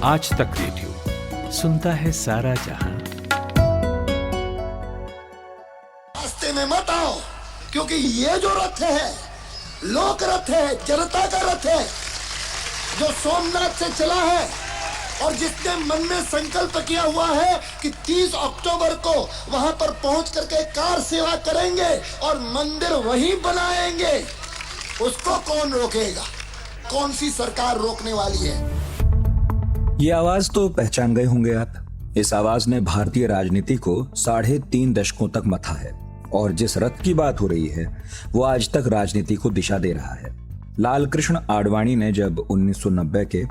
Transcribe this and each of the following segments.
आज तक रेडियो सुनता है सारा जहां। रास्ते में मत आओ, क्योंकि ये जो रथ है लोक रथ है, जनता का रथ है, जो सोमनाथ से चला है और जिसने मन में संकल्प किया हुआ है कि 30 अक्टूबर को वहां पर पहुंच करके कार सेवा करेंगे और मंदिर वहीं बनाएंगे, उसको कौन रोकेगा? कौन सी सरकार रोकने वाली है? ये आवाज तो पहचान गए होंगे आप। इस आवाज ने भारतीय राजनीति को 3.5 दशकों तक मथा है और जिस रथ की बात हो रही है वो आज तक राजनीति को दिशा दे रहा है। लाल कृष्ण आडवाणी ने जब 1990 के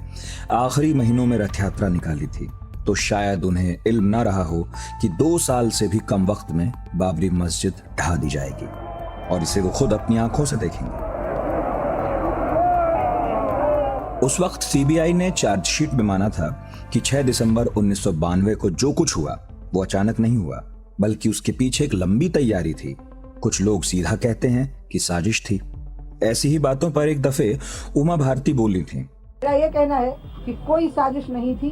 आखिरी महीनों में रथ यात्रा निकाली थी तो शायद उन्हें इल्म ना रहा हो कि 2 साल से भी कम वक्त में बाबरी मस्जिद ढा दी जाएगी और इसे वो खुद अपनी आंखों से देखेंगे। उस वक्त सीबीआई ने चार्जशीट में माना था कि 6 दिसंबर 1992 को जो कुछ हुआ वो अचानक नहीं हुआ, बल्कि उसके पीछे एक लंबी तैयारी थी। कुछ लोग सीधा कहते हैं कि साजिश थी। ऐसी ही बातों पर एक दफे उमा भारती बोली थी। मेरा ये कहना है कि कोई साजिश नहीं थी,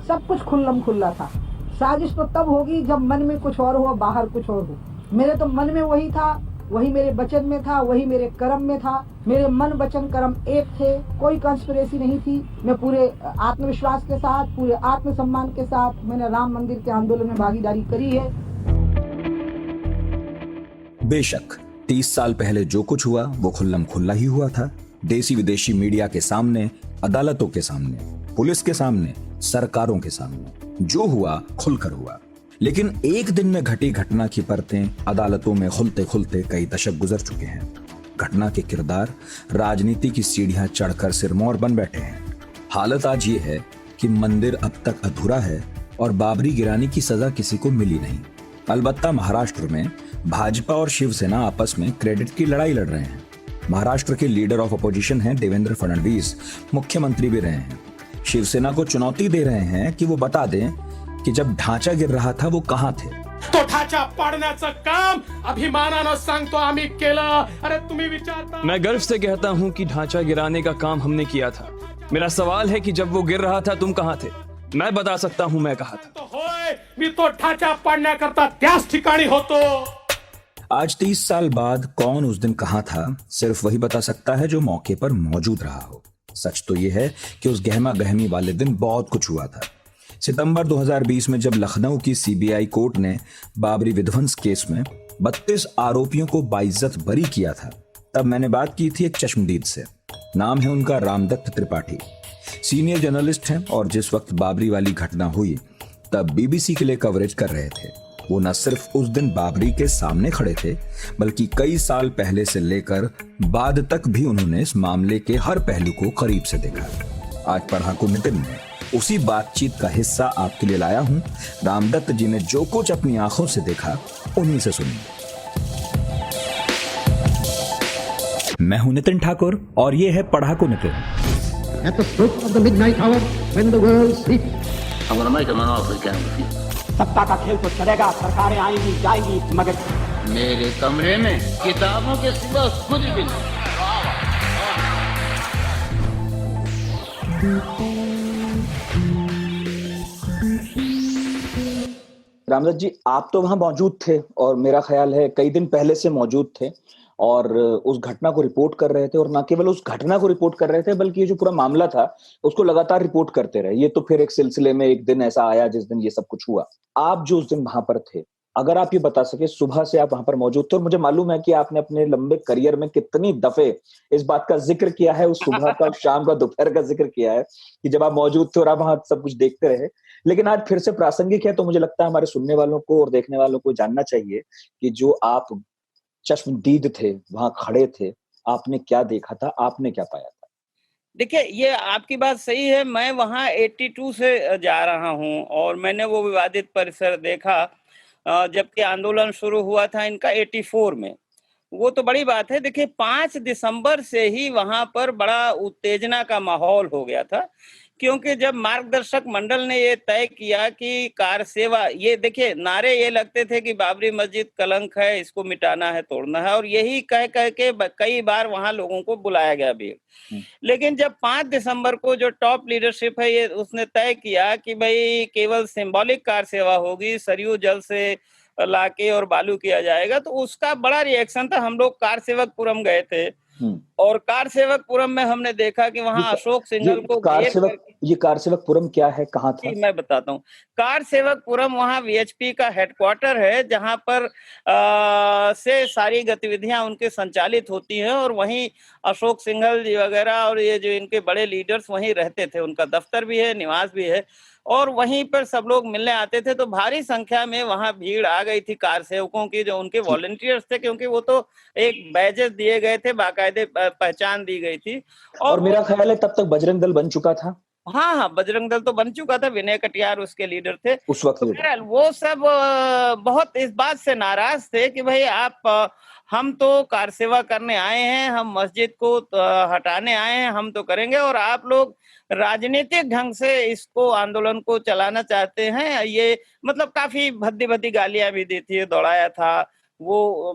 सब कुछ खुल्लम खुल्ला था। साजिश तो तब होगी जब मन में कुछ और हो, बाहर कुछ और हो। मेरे तो मन में वही था, वही मेरे वचन में था, वही मेरे कर्म में था। मेरे मन वचन कर्म एक थे, कोई कंस्पिरेसी नहीं थी। मैं पूरे आत्मविश्वास के साथ, पूरे आत्मसम्मान के साथ मैंने राम मंदिर के आंदोलन में भागीदारी करी है। बेशक 30 साल पहले जो कुछ हुआ वो खुल्लम खुल्ला ही हुआ था। देसी विदेशी मीडिया के सामने, अदालतों के सामने, पुलिस के सामने, सरकारों के सामने जो हुआ खुलकर हुआ। लेकिन एक दिन में घटी घटना की परतें अदालतों में खुलते खुलते कई दशक गुजर चुके हैं। घटना के किरदार राजनीति की सीढ़ियां चढ़कर सिरमौर बन बैठे हैं। हालत आज ये है कि मंदिर अब तक अधूरा है और बाबरी गिराने की सजा किसी को मिली नहीं। अलबत्ता महाराष्ट्र में भाजपा और शिवसेना आपस में क्रेडिट की लड़ाई लड़ रहे हैं। महाराष्ट्र के लीडर ऑफ अपोजिशन हैं देवेंद्र फडणवीस, मुख्यमंत्री भी रहे हैं। शिवसेना को चुनौती दे रहे हैं कि वो बता दें कि जब ढांचा गिर रहा था वो कहां थे। तो ढांचा पाडण्याचं काम अभिमानानं सांगतो आम्ही केलं। अरे तुम्ही विचारता। मैं गर्व से कहता हूं कि ढांचा गिराने का काम हमने किया था। मेरा सवाल है कि जब वो गिर रहा था तुम कहां थे? मैं बता सकता हूं मैं कहां था। तो होय, मी तो ढांचा पाडण्याकरता त्याच ठिकाणी होतो। आज 30 साल बाद कौन उस दिन कहां था सिर्फ वही बता सकता है जो मौके पर मौजूद रहा हो। सच तो यह है कि उस गहमा गहमी वाले दिन बहुत कुछ हुआ था। सितंबर 2020 में जब लखनऊ की सीबीआई कोर्ट ने बाबरी विध्वंस केस में 32 आरोपियों को बाइज्जत बरी किया था, तब मैंने बात की थी एक चश्मदीद से। नाम है उनका रामदत्त त्रिपाठी। सीनियर जर्नलिस्ट हैं और जिस वक्त बाबरी वाली घटना हुई तब बीबीसी के लिए कवरेज कर रहे थे। वो न सिर्फ उस दिन बाबरी के सामने खड़े थे, बल्कि कई साल पहले से लेकर बाद तक भी उन्होंने इस मामले के हर पहलू को करीब से देखा। आज पढ़ाकू नितिन में उसी बातचीत का हिस्सा आपके लिए लाया हूं। रामदत्त जी ने जो कुछ अपनी आंखों से देखा उन्हीं से सुनिए। मैं हूं नितिन ठाकुर और ये है पढ़ाकू Nitin. At the stroke of the midnight hour, when the world sleeps, I'm going to make him an offer again with you. सत्ता का खेल तो चलेगा, सरकारें आएंगी जाएंगी, मगर मेरे कमरे में किताबों के सिवा कुछ भी नहीं। रामदत्त जी, आप तो वहां मौजूद थे और मेरा ख्याल है कई दिन पहले से मौजूद थे और उस घटना को रिपोर्ट कर रहे थे। और न केवल उस घटना को रिपोर्ट कर रहे थे बल्कि ये जो पूरा मामला था उसको लगातार रिपोर्ट करते रहे। ये तो फिर एक सिलसिले में एक दिन ऐसा आया जिस दिन ये सब कुछ हुआ। आप जो उस दिन वहां पर थे, अगर आप ये बता सके, सुबह से आप वहां पर मौजूद थे और मुझे मालूम है कि आपने अपने लंबे करियर में कितनी दफे इस बात का जिक्र किया है, उस सुबह का, शाम का, दोपहर का जिक्र किया है कि जब आप मौजूद थे और आप वहां सब कुछ देखते रहे। लेकिन आज फिर से प्रासंगिक है, तो मुझे लगता है हमारे सुनने वालों को और देखने वालों को जानना चाहिए कि जो आप चश्मदीद थे, वहां खड़े थे, आपने क्या देखा था, आपने क्या पाया था? देखिए, ये आपकी बात सही है। मैं वहाँ 82 से जा रहा हूँ और मैंने वो विवादित परिसर देखा जबकि आंदोलन शुरू हुआ था इनका 84 में। वो तो बड़ी बात है। देखिए, 5 दिसंबर से ही वहाँ पर बड़ा उत्तेजना का माहौल हो गया था क्योंकि जब मार्गदर्शक मंडल ने ये तय किया कि कार सेवा, ये देखिए नारे ये लगते थे कि बाबरी मस्जिद कलंक है, इसको मिटाना है, तोड़ना है, और यही कह कह के कई बार वहां लोगों को बुलाया गया भी। लेकिन जब 5 दिसंबर को जो टॉप लीडरशिप है ये उसने तय किया कि भाई केवल सिंबॉलिक कार सेवा होगी, सरयू जल से लाके और बालू किया जाएगा, तो उसका बड़ा रिएक्शन था। हम लोग कार सेवकपुरम गए थे और कार सेवकपुरम में हमने देखा कि वहां अशोक सिंघल को ये कार सेवकपुरम क्या है, कहाँ था? मैं बताता हूँ। कार सेवकपुरम वहाँ वीएचपी का हेडक्वार्टर है, जहाँ पर से सारी गतिविधियां उनके संचालित होती हैं, और वहीं अशोक सिंघल जी वगैरह और ये जो इनके बड़े लीडर्स वहीं रहते थे। उनका दफ्तर भी है, निवास भी है, और वहीं पर सब लोग मिलने आते थे। तो भारी संख्या में वहां भीड़ आ गई थी कार सेवकों की, जो उनके वॉलंटियर्स थे, क्योंकि वो तो एक बैजेस दिए गए थे, बाकायदे पहचान दी गई थी। और मेरा ख्याल है तब तक बजरंग दल बन चुका था। हाँ, बजरंग दल तो बन चुका था, विनय कटियार उसके लीडर थे उस वक्त। तो वो सब बहुत इस बात से नाराज थे कि भाई आप हम तो कार सेवा करने आए हैं, हम मस्जिद को हटाने आए हैं, हम तो करेंगे, और आप लोग राजनीतिक ढंग से इसको आंदोलन को चलाना चाहते हैं। ये मतलब काफी भद्दी भद्दी गालियां भी दी थी, दौड़ाया था वो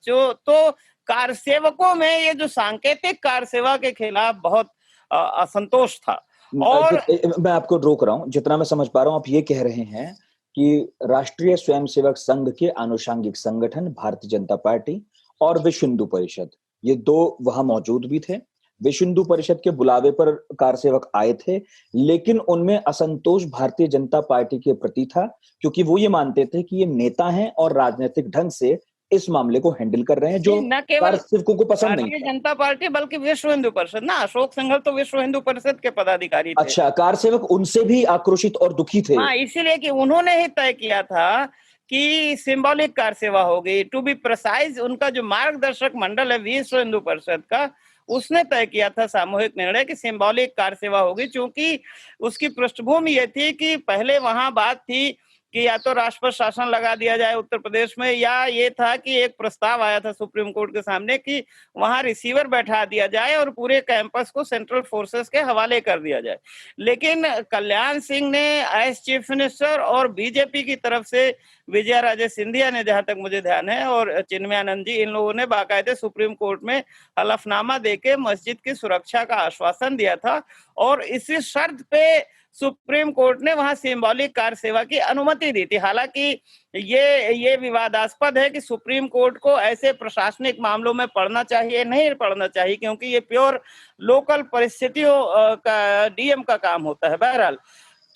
जो। तो कार सेवकों में ये जो सांकेतिक कार सेवा के खिलाफ बहुत असंतोष था। और मैं आपको रोक रहा हूं, जितना मैं समझ पा रहा हूं आप ये कह रहे हैं कि राष्ट्रीय स्वयंसेवक संघ के आनुषंगिक संगठन भारतीय जनता पार्टी और विश्व हिंदू परिषद, ये दो वहां मौजूद भी थे। विश्व हिंदू परिषद के बुलावे पर कार सेवक आए थे, लेकिन उनमें असंतोष भारतीय जनता पार्टी के प्रति था, क्योंकि वो ये मानते थे कि ये नेता हैं और राजनीतिक ढंग से इस मामले को हैंडल कर रहे हैं, जो न केवल सेवकों को पसंद नहीं। भारतीय जनता पार्टी बल्कि विश्व हिंदू परिषद ना, अशोक सिंघल तो विश्व हिंदू परिषद के पदाधिकारी थे। अच्छा, कार सेवक उनसे भी आक्रोशित और दुखी थे। हाँ, इसीलिए कि उन्होंने ही तय किया था कि सिंबॉलिक कार सेवा होगी। टू बी प्रिसाइज, उनका जो मार्गदर्शक मंडल है विश्व हिंदू परिषद का, उसने तय किया था सामूहिक निर्णय कि सिंबॉलिक कार सेवा होगी, क्योंकि उसकी पृष्ठभूमि ये थी कि पहले वहां बात थी कि या तो राष्ट्रपति शासन लगा दिया जाए उत्तर प्रदेश में, या ये था कि एक प्रस्ताव आया था सुप्रीम कोर्ट के सामने कि वहां रिसीवर बैठा दिया जाए और पूरे कैंपस को सेंट्रल फोर्सेस के हवाले कर दिया जाए। लेकिन कल्याण सिंह ने एज चीफ मिनिस्टर और बीजेपी की तरफ से विजया राजे सिंधिया ने, जहां तक मुझे ध्यान है, और चिन्मयानंद जी, इन लोगों ने बाकायदे सुप्रीम कोर्ट में हलफनामा देके मस्जिद की सुरक्षा का आश्वासन दिया था, और इसी शर्त पे सुप्रीम कोर्ट ने वहां सिंबॉलिक कार सेवा की अनुमति दी थी। हालांकि ये विवादास्पद है कि सुप्रीम कोर्ट को ऐसे प्रशासनिक मामलों में पढ़ना चाहिए, नहीं पढ़ना चाहिए, क्योंकि ये प्योर लोकल परिस्थितियों का डीएम का काम होता है। बहरहाल,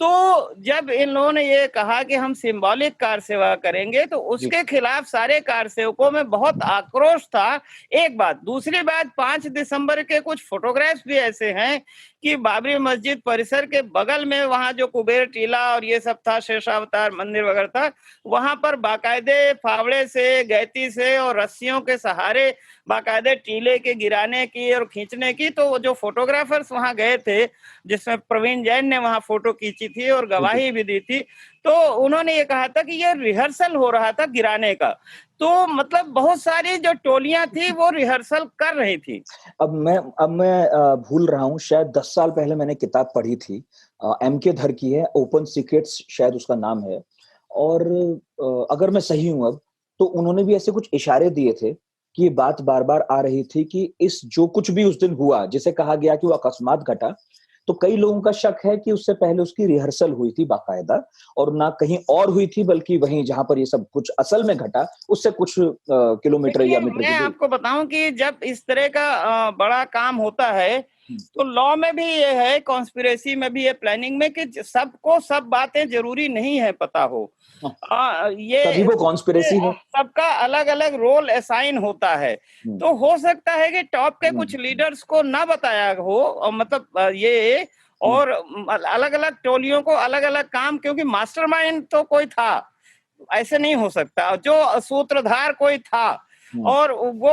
तो जब इन लोगों ने ये कहा कि हम सिंबॉलिक कार सेवा करेंगे, तो उसके खिलाफ सारे कार सेवकों में बहुत आक्रोश था। एक बात, दूसरी बात, 5 दिसंबर के कुछ फोटोग्राफ्स भी ऐसे हैं कि बाबरी मस्जिद परिसर के बगल में वहां जो कुबेर टीला और ये सब था, शेषावतार मंदिर वगैरह था, वहां पर बाकायदे फावड़े से, गैती से और रस्सियों के सहारे बाकायदे टीले के गिराने की और खींचने की। तो जो फोटोग्राफर्स वहां गए थे, जिसमें प्रवीण जैन ने वहां फोटो खींची थी और गवाही भी दी थी, तो उन्होंने ये कहा था कि ये रिहर्सल हो रहा था गिराने का। तो मतलब बहुत सारी जो टोलियां थी वो रिहर्सल कर रही थी। अब मैं भूल रहा हूँ, शायद 10 साल पहले मैंने किताब पढ़ी थी, MK धर की है, ओपन सीक्रेट्स शायद उसका नाम है, और अगर मैं सही हूं अब, तो उन्होंने भी ऐसे कुछ इशारे दिए थे कि ये बात बार बार आ रही थी कि इस जो कुछ भी उस दिन हुआ, जिसे कहा गया कि वो अकस्मात घटा, तो कई लोगों का शक है कि उससे पहले उसकी रिहर्सल हुई थी बाकायदा, और ना कहीं और हुई थी, बल्कि वहीं जहां पर ये सब कुछ असल में घटा उससे कुछ किलोमीटर या मीटर। मैं आपको बताऊं कि जब इस तरह का बड़ा काम होता है, तो लॉ में भी ये है, कॉन्स्पिरेसी में भी ये, प्लानिंग में, कि सबको सब बातें जरूरी नहीं है पता हो। ये तभी वो कॉन्स्पिरेसी है, सबका अलग अलग रोल असाइन होता है। तो हो सकता है कि टॉप के कुछ लीडर्स को ना बताया हो, और मतलब ये, और अलग अलग टोलियों को अलग अलग काम, क्योंकि मास्टरमाइंड तो कोई था, ऐसे नहीं हो सकता, जो सूत्रधार कोई था, और वो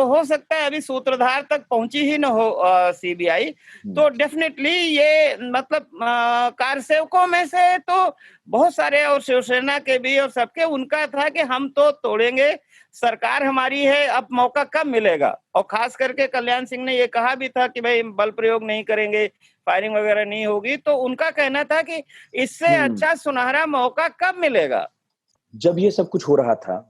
हो सकता है अभी सूत्रधार तक पहुंची ही न हो सीबीआई। तो डेफिनेटली ये मतलब कारसेवकों में से तो बहुत सारे और शिवसेना के भी और सबके उनका था कि हम तो तोड़ेंगे, सरकार हमारी है, अब मौका कब मिलेगा। और खास करके कल्याण सिंह ने ये कहा भी था कि भाई बल प्रयोग नहीं करेंगे, फायरिंग वगैरह नहीं होगी। तो उनका कहना था कि इससे अच्छा सुनहरा मौका कब मिलेगा। जब ये सब कुछ हो रहा था,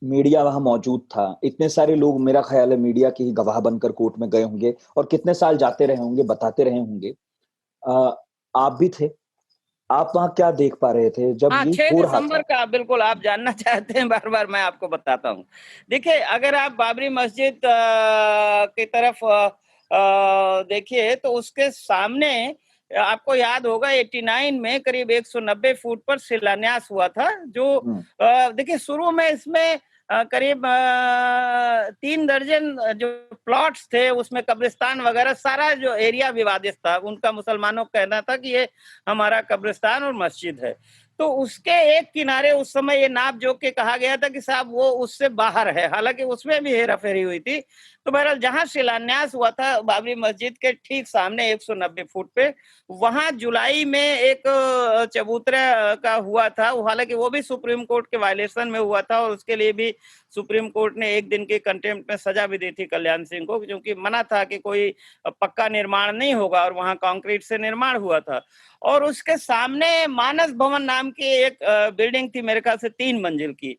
मीडिया वहां मौजूद था, इतने सारे लोग मेरा ख्याल है मीडिया के ही गवाह बनकर कोर्ट में गए होंगे और कितने साल जाते रहे होंगे, बताते रहे होंगे। आप भी थे, आप वहां क्या देख पा रहे थे जब ये 6 हो रहा दिसंबर था? का बिल्कुल आप जानना चाहते हैं, बार बार मैं आपको बताता हूँ। देखिए, अगर आप बाबरी मस्जिद की तरफ देखिए तो उसके सामने आपको याद होगा 89 में करीब 190 फुट पर शिलान्यास हुआ था। जो देखिए शुरू में इसमें करीब 3 दर्जन जो प्लॉट्स थे उसमें कब्रिस्तान वगैरह सारा जो एरिया विवादित था, उनका मुसलमानों का कहना था कि ये हमारा कब्रिस्तान और मस्जिद है। तो उसके एक किनारे उस समय ये नाप जोक के कहा गया था कि साहब वो उससे बाहर है, हालांकि उसमें भी हेराफेरी हुई थी। तो बहरहाल जहां शिलान्यास हुआ था बाबरी मस्जिद के ठीक सामने 190 फुट पे, वहां जुलाई में एक चबूतरा का हुआ था। हालांकि वो भी सुप्रीम कोर्ट के वायलेशन में हुआ था और उसके लिए भी सुप्रीम कोर्ट ने 1 दिन की कंटेम्प्ट में सजा भी दी थी कल्याण सिंह को, क्योंकि मना था कि कोई पक्का निर्माण नहीं होगा और वहां कंक्रीट से निर्माण हुआ था। और उसके सामने मानस भवन नाम की एक बिल्डिंग थी, मेरे ख्याल से 3 मंजिल की।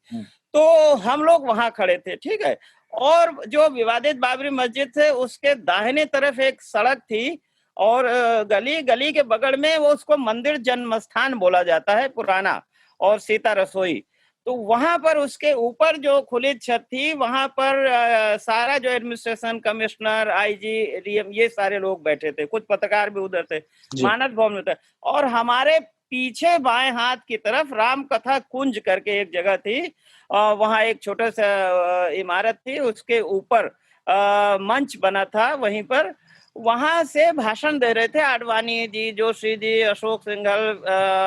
तो हम लोग वहां खड़े थे, ठीक है। और जो विवादित बाबरी मस्जिद थे उसके दाहिने तरफ एक सड़क थी और गली के बगल में वो उसको मंदिर जन्म स्थान बोला जाता है पुराना, और सीता रसोई। तो वहां पर उसके ऊपर जो खुली छत थी वहां पर सारा जो एडमिनिस्ट्रेशन, कमिश्नर, आईजी, डीएम, ये सारे लोग बैठे थे। कुछ पत्रकार भी उधर थे, मानस भवन में थे। और हमारे पीछे बाएं हाथ की तरफ राम कथा कुंज करके एक जगह थी, वहां एक छोटा सा इमारत थी, उसके ऊपर मंच बना था। वहीं पर वहां से भाषण दे रहे थे आडवाणी जी, जोशी जी, अशोक सिंघल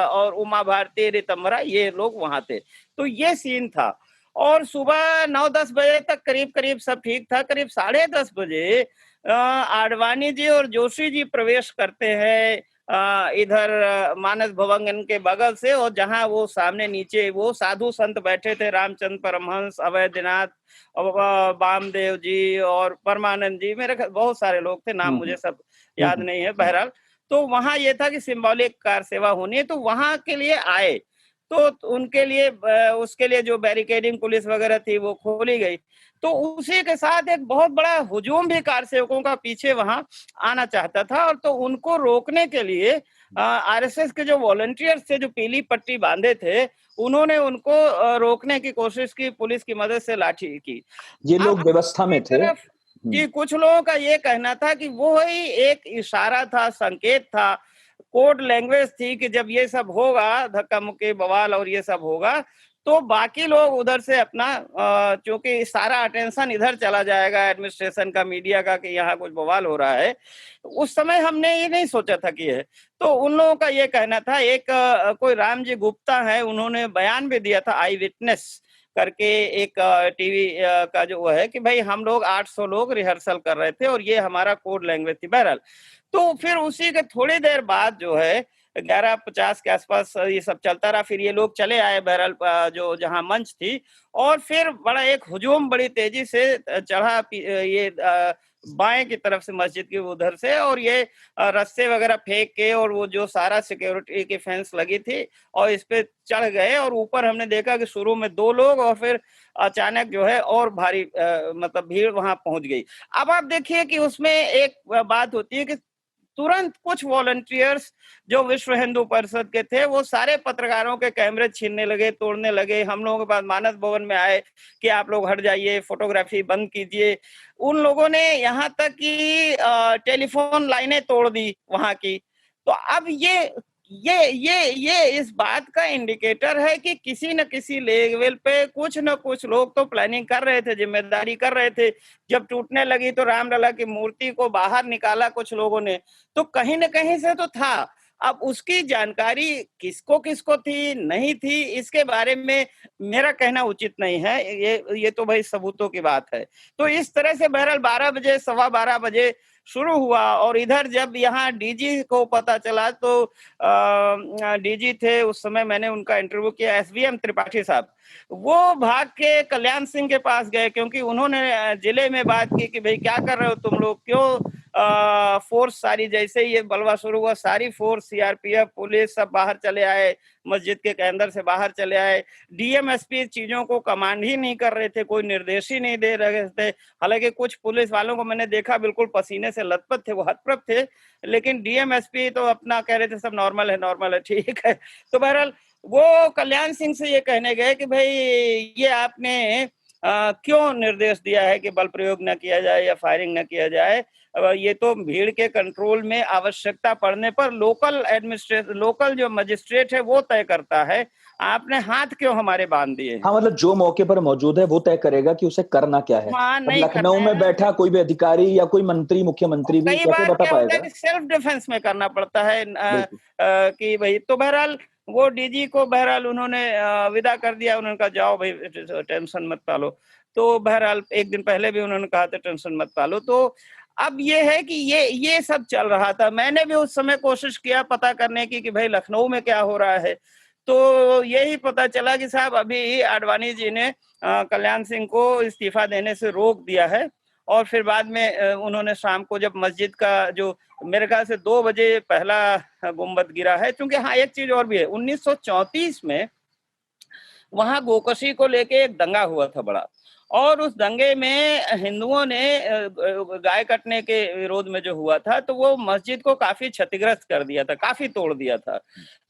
और उमा भारती, रितंबरा, ये लोग वहां थे। तो ये सीन था। और सुबह 9-10 बजे तक करीब सब ठीक था। करीब 10:30 बजे आडवाणी जी और जोशी जी प्रवेश करते हैं इधर मानस भवन के बगल से, और जहां वो सामने नीचे वो साधु संत बैठे थे, रामचंद्र परमहंस, अवैधनाथ, वामदेव जी और परमानंद जी, मेरे बहुत सारे लोग थे, नाम मुझे सब याद नहीं है। बहरहाल तो वहां ये था कि सिंबॉलिक कार सेवा होनी है, तो वहां के लिए आए। तो उनके लिए उसके लिए जो बैरिकेडिंग पुलिस वगैरह थी वो खोली गई। तो उसी के साथ एक बहुत बड़ा हुजूम भी कार सेवकों का पीछे वहां आना चाहता था। और तो उनको रोकने के लिए आरएसएस के जो वॉलंटियर्स थे, जो पीली पट्टी बांधे थे, उन्होंने उनको रोकने की कोशिश की, पुलिस की मदद से लाठी की। ये लोग व्यवस्था में थे कि कुछ लोगों का ये कहना था कि वो ही एक इशारा था, संकेत था, कोड लैंग्वेज थी कि जब ये सब होगा, धक्का मुक्की, बवाल और ये सब होगा, तो बाकी लोग उधर से अपना क्योंकि सारा अटेंशन इधर चला जाएगा एडमिनिस्ट्रेशन का, मीडिया का, कि यहाँ कुछ बवाल हो रहा है। उस समय हमने ये नहीं सोचा था कि है। तो उन लोगों का ये कहना था, एक कोई रामजी गुप्ता है, उन्होंने बयान भी दिया था, आई विटनेस करके एक टीवी का जो वो है, कि भाई हम लोग 800 लोग रिहर्सल कर रहे थे और ये हमारा कोड लैंग्वेज थी। बहरहाल तो फिर उसी के थोड़ी देर बाद जो है 11:50 के आसपास ये सब चलता रहा। फिर ये लोग चले आए बहरहाल जो जहां मंच थी, और फिर बड़ा एक हुजूम बड़ी तेजी से चढ़ा ये बाएं की तरफ से मस्जिद की उधर से, और ये रस्से वगैरह फेंक के, और वो जो सारा सिक्योरिटी की फेंस लगी थी, और इस पे चढ़ गए। और ऊपर हमने देखा कि शुरू में 2 लोग, और फिर अचानक जो है और भारी मतलब भीड़ वहां पहुंच गई। अब आप देखिए कि उसमें एक बात होती है कि तुरंत कुछ वॉलंटियर्स जो विश्व हिंदू परिषद के थे, वो सारे पत्रकारों के कैमरे छीनने लगे, तोड़ने लगे। हम लोगों के पास मानस भवन में आए कि आप लोग हट जाइए, फोटोग्राफी बंद कीजिए। उन लोगों ने यहाँ तक कि टेलीफोन लाइनें तोड़ दी वहां की। तो अब ये इस बात का इंडिकेटर है कि किसी न किसी लेवल पे कुछ न कुछ लोग तो प्लानिंग कर रहे थे, जिम्मेदारी कर रहे थे। जब टूटने लगी तो रामलला की मूर्ति को बाहर निकाला कुछ लोगों ने, तो कहीं न कहीं से तो था। अब उसकी जानकारी किसको किसको थी नहीं थी इसके बारे में मेरा कहना उचित नहीं है, ये तो भाई सबूतों की बात है। तो इस तरह से बहरहाल 12 बजे 12:15 बजे शुरू हुआ और इधर जब यहाँ डीजी को पता चला तो डीजी थे उस समय, मैंने उनका इंटरव्यू किया, एसवीएम त्रिपाठी साहब, वो भाग के कल्याण सिंह के पास गए क्योंकि उन्होंने जिले में बात की कि भाई क्या कर रहे हो तुम लोग, क्यों फोर्स सारी, जैसे ही ये बलवा शुरू हुआ सारी फोर्स सीआरपीएफ पुलिस सब बाहर चले आए, मस्जिद के अंदर से बाहर चले आए। डीएमएसपी चीजों को कमांड ही नहीं कर रहे थे, कोई निर्देश ही नहीं दे रहे थे। हालांकि कुछ पुलिस वालों को मैंने देखा बिल्कुल पसीने से लथपथ थे, वो हतप्रभ थे, लेकिन डीएमएसपी तो अपना कह रहे थे सब नॉर्मल है ठीक है। तो बहरहाल वो कल्याण सिंह से ये कहने गए कि भाई ये आपने क्यों निर्देश दिया है कि बल प्रयोग न किया जाए या फायरिंग न किया जाए, ये तो भीड़ के कंट्रोल में आवश्यकता पड़ने पर लोकल जो मजिस्ट्रेट है वो तय करता है, आपने हाथ क्यों हमारे बांध दिए। हाँ, मतलब जो मौके पर मौजूद है वो तय करेगा कि उसे करना क्या है। हाँ, नहीं लखनऊ में बैठा कोई भी अधिकारी या कोई मंत्री मुख्यमंत्री भी कैसे बता पाएगा। सेल्फ डिफेंस में करना पड़ता है कि भाई, तो बहरहाल वो डीजी को बहरहाल उन्होंने विदा कर दिया, उन्होंने कहा जाओ भाई टेंशन मत पालो। तो बहरहाल एक दिन पहले भी उन्होंने कहा था टेंशन मत पालो। तो अब ये है कि ये सब चल रहा था। मैंने भी उस समय कोशिश किया पता करने की कि भाई लखनऊ में क्या हो रहा है, तो यही पता चला कि साहब अभी आडवाणी जी ने कल्याण सिंह को इस्तीफा देने से रोक दिया है और फिर बाद में उन्होंने शाम को जब मस्जिद का जो मेरे ख्याल से 2 बजे पहला गुंबद गिरा है, क्योंकि हाँ एक चीज और भी है, 1934 में वहां गोकशी को लेके एक दंगा हुआ था बड़ा, और उस दंगे में हिंदुओं ने गाय कटने के विरोध में जो हुआ था तो वो मस्जिद को काफी क्षतिग्रस्त कर दिया था, काफी तोड़ दिया था।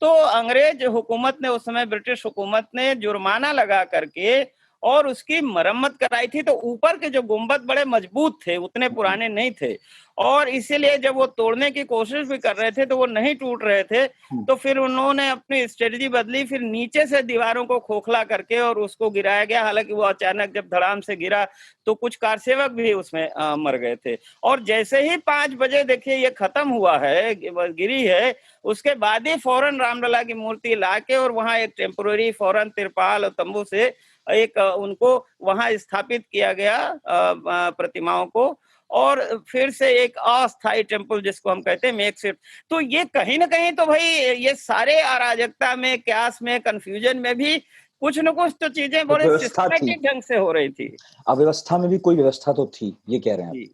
तो अंग्रेज हुकूमत ने उस समय, ब्रिटिश हुकूमत ने जुर्माना लगा करके और उसकी मरम्मत कराई थी। तो ऊपर के जो गुंबद बड़े मजबूत थे, उतने पुराने नहीं थे, और इसीलिए जब वो तोड़ने की कोशिश भी कर रहे थे तो वो नहीं टूट रहे थे। तो फिर उन्होंने अपनी स्ट्रेटजी बदली, फिर नीचे से दीवारों को खोखला करके और उसको गिराया गया। हालांकि वो अचानक जब धड़ाम से गिरा तो कुछ कारसेवक भी उसमें मर गए थे। और जैसे ही 5 बजे देखिए ये खत्म हुआ है, गिरी है, उसके बाद ही फौरन रामलला की मूर्ति लाके और वहां एक टेम्पोररी फौरन तिरपाल और तंबू से एक उनको वहां स्थापित किया गया प्रतिमाओं को, और फिर से एक अस्थायी टेम्पल जिसको हम कहते हैं मेकशिफ्ट। तो ये कहीं ना कहीं तो भाई ये सारे अराजकता में, क्यास में, कंफ्यूजन में भी कुछ न कुछ तो चीजें बड़े सिस्टमैटिक ढंग से हो रही थी। अव्यवस्था में भी कोई व्यवस्था तो थी, ये कह रहे हैं